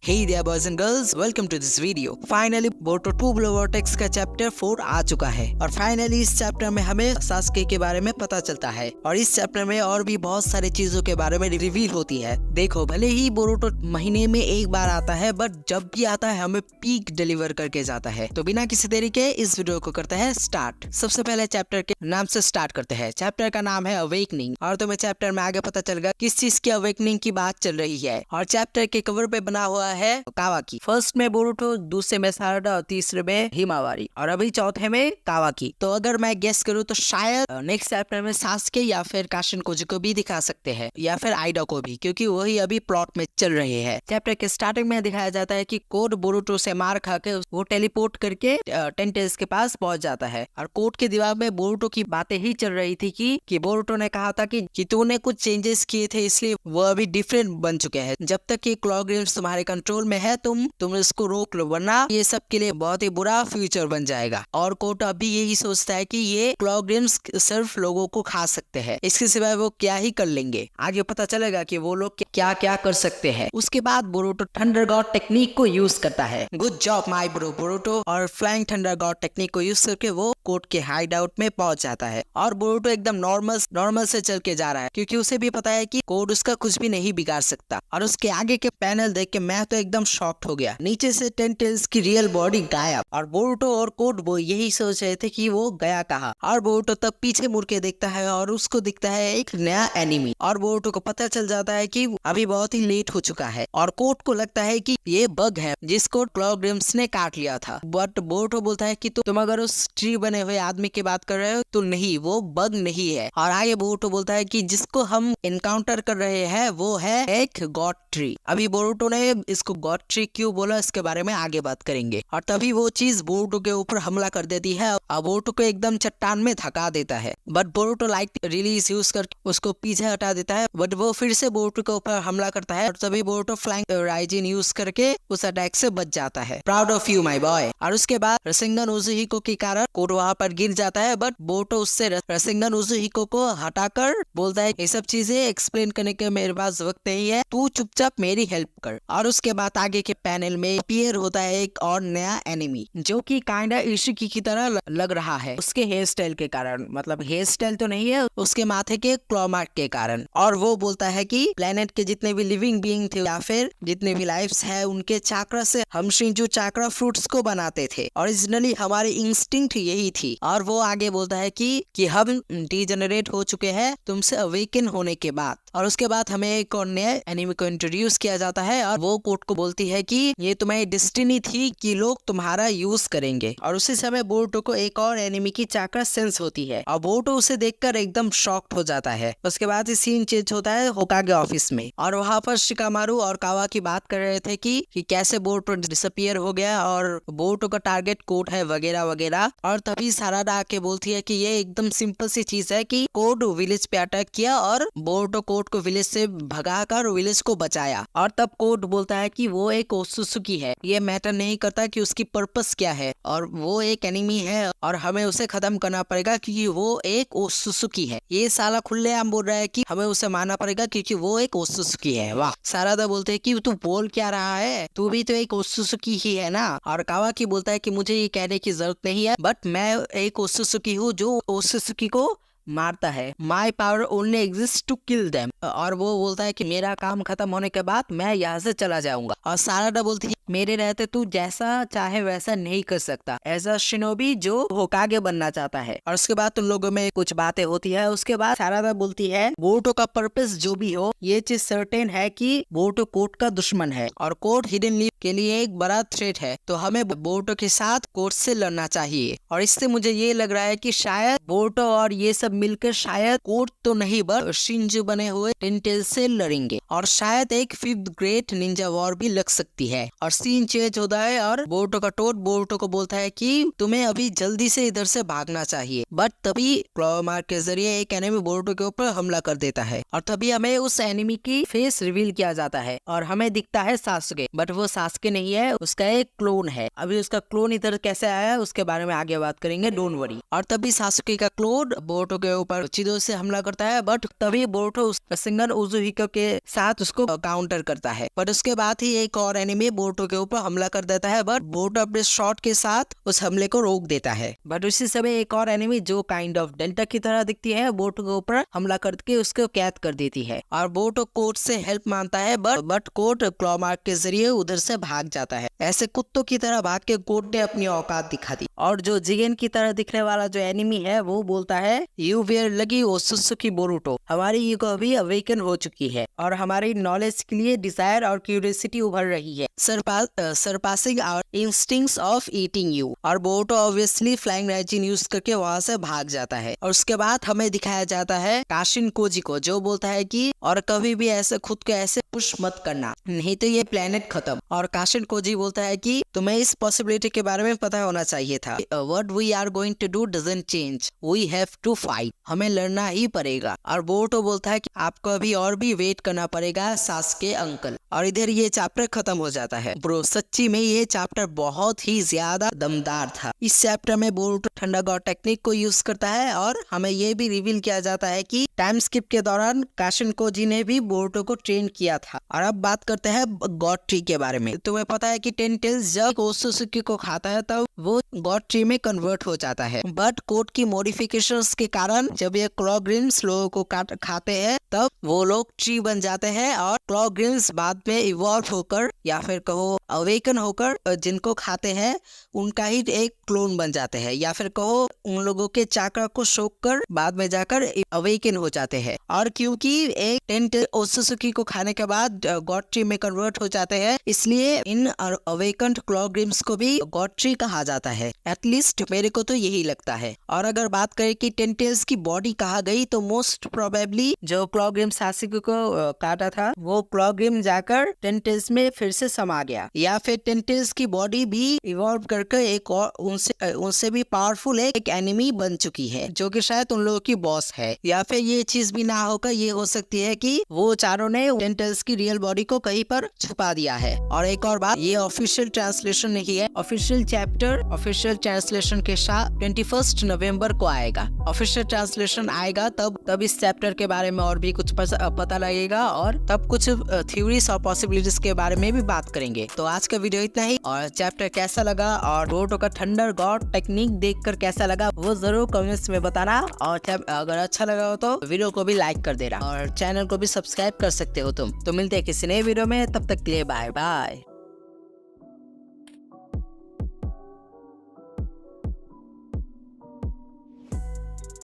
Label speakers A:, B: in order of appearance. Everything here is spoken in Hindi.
A: Hey there boys and girls, welcome to this video. Finally Boruto 2 Blue Vortex का चैप्टर 4 आ चुका है और फाइनली इस चैप्टर में हमें सास्के के बारे में पता चलता है और इस चैप्टर में और भी बहुत सारी चीजों के बारे में रिवील होती है। देखो भले ही बोरुटो महीने में एक बार आता है बट जब भी आता है हमें पीक डिलीवर करके जाता है। तो बिना किसी देरी के इस वीडियो को करते हैं स्टार्ट। सबसे पहले चैप्टर के नाम से स्टार्ट करते हैं। चैप्टर का नाम है अवेकनिंग और तुम्हें चैप्टर में आगे पता चलेगा किस चीज की अवेकनिंग की बात चल रही है। और चैप्टर के कवर पे बना हुआ है कावाकी। फर्स्ट में बोरुटो, दूसरे में साराडा और तीसरे में हिमावारी और अभी चौथे में कावाकी। तो अगर मैं गेस करूँ तो शायद नेक्स्ट चैप्टर में सास्के या फिर काशिन कोजी को भी दिखा सकते हैं या फिर आइडा को भी, क्योंकि वही अभी प्लॉट में चल रहे हैं। चैप्टर के स्टार्टिंग में दिखाया जाता है कि कोड बोरुटो से मार खा के वो टेलीपोर्ट करके टेंटेल्स के पास पहुंच जाता है और कोड के दिमाग में बोरुटो की बातें ही चल रही थी कि बोरुटो ने कहा था कि तूने कुछ चेंजेस किए थे इसलिए वो अभी डिफरेंट बन चुके हैं। जब तक ये क्लॉक रिम्स तुम्हारे कंट्रोल में है तुम इसको रोक लो, वरना ये सब के लिए बहुत ही बुरा फ्यूचर बन जाएगा। और कोट अभी यही सोचता है कि ये क्लॉक रिम्स सिर्फ लोगों को खा सकते हैं, इसके सिवाय वो क्या ही कर लेंगे। आगे पता चलेगा कि वो लोग क्या क्या कर सकते हैं। उसके बाद बोरुटो थंडर गॉड टेक्निक को यूज करता है। Good job my bro Boruto. और फ्लाइंग थंडर गॉड टेक्निक को यूज करके वो कोट के हाइड आउट में पहुंच जाता है और बोरुटो एकदम नॉर्मल से चल के जा रहा है, क्योंकि उसे भी पता है कि कोड उसका कुछ भी नहीं बिगाड़ सकता। और उसके आगे के पैनल देख के मैं तो एकदम शॉक्ड हो गया। नीचे से टेंटेल्स की रियल बॉडी गायब और बोरुटो और कोड वो यही सोच रहे थे कि वो गया कहाँ। और बोरुटो तब पीछे मुड़ के देखता है और उसको दिखता है एक नया एनिमी और बोरुटो को पता चल जाता है कि अभी बहुत ही लेट हो चुका है। और कोड को लगता है कि ये बग है जिसको क्लॉक रिम्स ने काट लिया था, बट बोरुटो बोलता है कि तुम अगर उस ट्री बने हुए आदमी की बात कर रहे हो तो नहीं, वो बग नहीं है। और आगे बोरुटो बोलता है कि जिसको हम एनकाउंटर कर रहे हैं वो है एक गॉड ट्री। अभी बोरुटो ने इसको गॉड ट्री क्यों बोला इसके बारे में आगे बात करेंगे। और तभी वो चीज बोरुटो के ऊपर हमला कर देती है और बोरुटो को एकदम चट्टान में थका देता है। But Boruto light release use कर उसको पीछे हटा देता है, बट वो फिर से बोरुटो के ऊपर हमला करता है और तभी बोरुटो फ्लैंक राइजिन यूज करके उस अटैक से बच जाता है। Proud of you my boy. और उसके बाद रसेंगन उजुहिको के कारण कोड वहां पर गिर जाता है, बट बोरुटो उससे रसेंगन उजुहिको को हटाकर बोलता है ये सब चीजें एक्सप्लेन करने के मेरे पास वक्त नहीं है, तू चुपचाप मेरी हेल्प कर। और उसके बाद आगे के पैनल में अपीयर होता है एक और नया एनिमी जो कि काइंडा इशिकी की तरह लग रहा है उसके हेयर स्टाइल के कारण। मतलब हेयर स्टाइल तो नहीं है, उसके माथे के क्लॉ मार्क के कारण। और वो बोलता है कि प्लेनेट के जितने भी लिविंग बीइंग थे या फिर जितने भी लाइफ्स है उनके चाक्रा से हम शिंजू चाक्रा फ्रूट्स को बनाते थे। ओरिजिनली हमारी इंस्टिंक्ट यही थी। और वो आगे बोलता है कि हम डीजेनरेट हो चुके हैं तुमसे अवेकन होने के बाद। और उसके बाद हमें एक और नए एनिमी को इंट्रोड्यूस किया जाता है और वो कोड को बोलती है कि ये तुम्हारी डेस्टिनी थी कि लोग तुम्हारा यूज करेंगे। और उसी समय बोरुटो को एक और एनिमी की चाक्रा सेंस होती है और बोरुटो उसे देखकर एकदम शॉक्ड हो जाता है। उसके बाद सीन चेंज होता है होकागे ऑफिस में और वहाँ पर शिकामारू और कावाकी बात कर रहे थे कि कैसे बोरुटो डिसअपियर हो गया और बोरुटो का टारगेट कोड है वगैरह वगैरह। और तभी साराडा आके बोलती है कि ये एकदम सिंपल सी चीज है कि कोड विलेज पे अटैक किया और बोरुटो कोड को विलेज से भगाकर विलेज को बचाया। और तब कोड बोलता है कि वो एक ओत्सुकी है, ये मैटर नहीं करता कि उसकी पर्पस क्या है और वो एक एनिमी है और हमें उसे खत्म करना पड़ेगा क्योंकि वो एक ओत्सुकी है। ये साला खुलेआम बोल रहा है कि हमें उसे मारना पड़ेगा क्योंकि वो एक ओत्सुकी है। वाह। सारादा बोलते है कि तू बोल क्या रहा है, तू भी तो एक ओत्सुकी ही है ना। और कावाकी बोलता है कि मुझे ये कहने की जरूरत नहीं है, बट मैं एक ओत्सुकी हूँ जो ओत्सुकी को मारता है। My power only exist to kill them. और वो बोलता है कि मेरा काम खत्म होने के बाद मैं यहाँ से चला जाऊंगा। और साराडा बोलती है मेरे रहते तू जैसा चाहे वैसा नहीं कर सकता, ऐसा शिनोबी जो होकागे बनना चाहता है। और उसके बाद उन लोगों में कुछ बातें होती है। उसके बाद साराडा बोलती है बोरुटो का पर्पस जो भी हो ये चीज सर्टेन है कि बोरुटो कोड का दुश्मन है और कोड हिडन लीफ के लिए एक बड़ा थ्रेट है, तो हमें बोरुटो के साथ कोड से लड़ना चाहिए। और इससे मुझे ये लग रहा है कि शायद बोरुटो और ये सब मिलकर शायद कोड तो नहीं बट शिंजू बने हुए टेंटेल से लड़ेंगे और शायद एक 5th ग्रेट निंजा वॉर भी लग सकती है। और सीन चेंज होता है और बोरुतो का टोड बोरुतो को बोलता है कि तुम्हें अभी जल्दी से इधर से भागना चाहिए। बट तभी क्लॉ मार्क के जरिए एक एनिमी बोरुतो के ऊपर हमला कर देता है और तभी हमें उस एनिमी की फेस रिवील किया जाता है और हमें दिखता है सासुके। बट वो सासुके नहीं है, उसका एक क्लोन है। अभी उसका क्लोन इधर कैसे आया है उसके बारे में आगे बात करेंगे, डोंट वरी। और तभी सासुके का क्लोन बोरुतो के ऊपर चिदो से हमला करता है। बट तभी बोरुतो उस सिंगन उजुहिको के साथ उसको काउंटर करता है। बट उसके बाद ही एक और एनिमी बोरुतो के ऊपर हमला कर देता है। बट बोरुतो अपने शॉट के साथ उस हमले को रोक देता है। बट उसी समय एक और एनिमी जो काइंड ऑफ डेल्टा की तरह दिखती है बोरुतो के ऊपर हमला करके उसको कैद कर देती है और बोरुतो कोर्ट से हेल्प मांगता है। बट कोर्ट क्लॉ मार्क के जरिए उधर से भाग जाता है। ऐसे कुत्तों की तरह भाग के कोर्ट ने अपनी औकात दिखा दी। और जो जिगेन की तरह दिखने वाला जो एनिमी है वो बोलता है यू वेयर लगी ओसुसुकी बोरुतो, हमारी ईगो अभी अवेकन हो चुकी है और हमारी नॉलेज के लिए डिजायर और क्यूरियोसिटी उभर रही है, surpassing our instincts of eating you. और Boruto obviously flying raijin use करके वहां से भाग जाता है। और उसके बाद हमें दिखाया जाता है काशिन कोजी को, जो बोलता है कि और कभी भी ऐसे खुद को ऐसे पुश मत करना, नहीं तो ये प्लेनेट खत्म। और काशिन कोजी बोलता है कि तुम्हें इस पॉसिबिलिटी के बारे में पता होना चाहिए था। What we are going to do doesn't change, we have to fight, हमें लड़ना ही पड़ेगा। और बोरुतो बोलता है कि आपको अभी और भी वेट करना पड़ेगा सासुके अंकल। और इधर ये चैप्टर खत्म हो जाता है। ब्रो सच्ची में ये चैप्टर बहुत ही ज्यादा दमदार था। इस चैप्टर में बोरुतो ठंडा गॉड टेक्निक को यूज करता है और हमें ये भी रिवील किया जाता है कि टाइम स्किप के दौरान काशिन कोजी ने भी बोरुतो को ट्रेन किया था। और अब बात करते हैं गॉड ट्री के बारे में। तुम्हें पता है कि टेन टेल्स जब ओसुसुकी को खाता है तब वो गॉड ट्री में कन्वर्ट हो जाता है। बट कोड की मॉडिफिकेशंस के कारण जब ये क्लॉ ग्रिम्स लोगों को खाते हैं तब वो लोग ट्री बन जाते हैं और क्लॉ ग्रिम्स बाद में इवॉल्व होकर या फिर कहो अवेकन होकर जिनको खाते हैं उनका ही एक क्लोन बन जाते हैं, या फिर कहो उन लोगों के चाक्रा को सोख कर बाद में जाकर अवेकन हो जाते हैं। और क्योंकि एक टेंट ओसुसुकी को खाने के बाद गॉड ट्री में कन्वर्ट हो जाते हैं, इसलिए इन अवेकन्ड क्लॉ ग्रिम्स को भी गॉड ट्री कहा जाता है। एटलीस्ट मेरे को तो यही लगता है। और अगर बात करें कि टेंटेल्स की बॉडी कहाँ गई, तो मोस्ट प्रोबेबली जो क्लॉ ग्रिम सासुके को काटा था वो क्लॉ ग्रिम जाकर टेंटेल्स में फिर से समा गया, या फिर टेंटेल्स की बॉडी भी इवॉल्व करके एक और उनसे भी पावरफुल एक एनिमी बन चुकी है जो कि शायद उन लोगों की बॉस है। या फिर ये चीज भी ना होकर ये हो सकती है कि वो चारों ने टेंटेल्स की रियल बॉडी को कहीं पर छुपा दिया है। और एक और बात, ये ऑफिशियल ट्रांसलेशन नहीं है। ऑफिशियल चैप्टर ऑफिशियल ट्रांसलेशन के साथ 21 नवंबर को आएगा। ऑफिशियल ट्रांसलेशन आएगा तब इस चैप्टर के बारे में और भी कुछ पता लगेगा और तब कुछ थ्योरीज और पॉसिबिलिटीज के बारे में भी बात करेंगे। तो आज का वीडियो इतना ही। और चैप्टर कैसा लगा और बोरुतो का थंडर गॉड टेक्निक देखकर कैसा लगा वो जरूर कमेंट्स में बताना। और अगर अच्छा लगा हो तो वीडियो को भी लाइक कर देना और चैनल को भी सब्सक्राइब कर सकते हो तुम। तो मिलते हैं किसी नए वीडियो में, तब तक के लिए बाय बाय।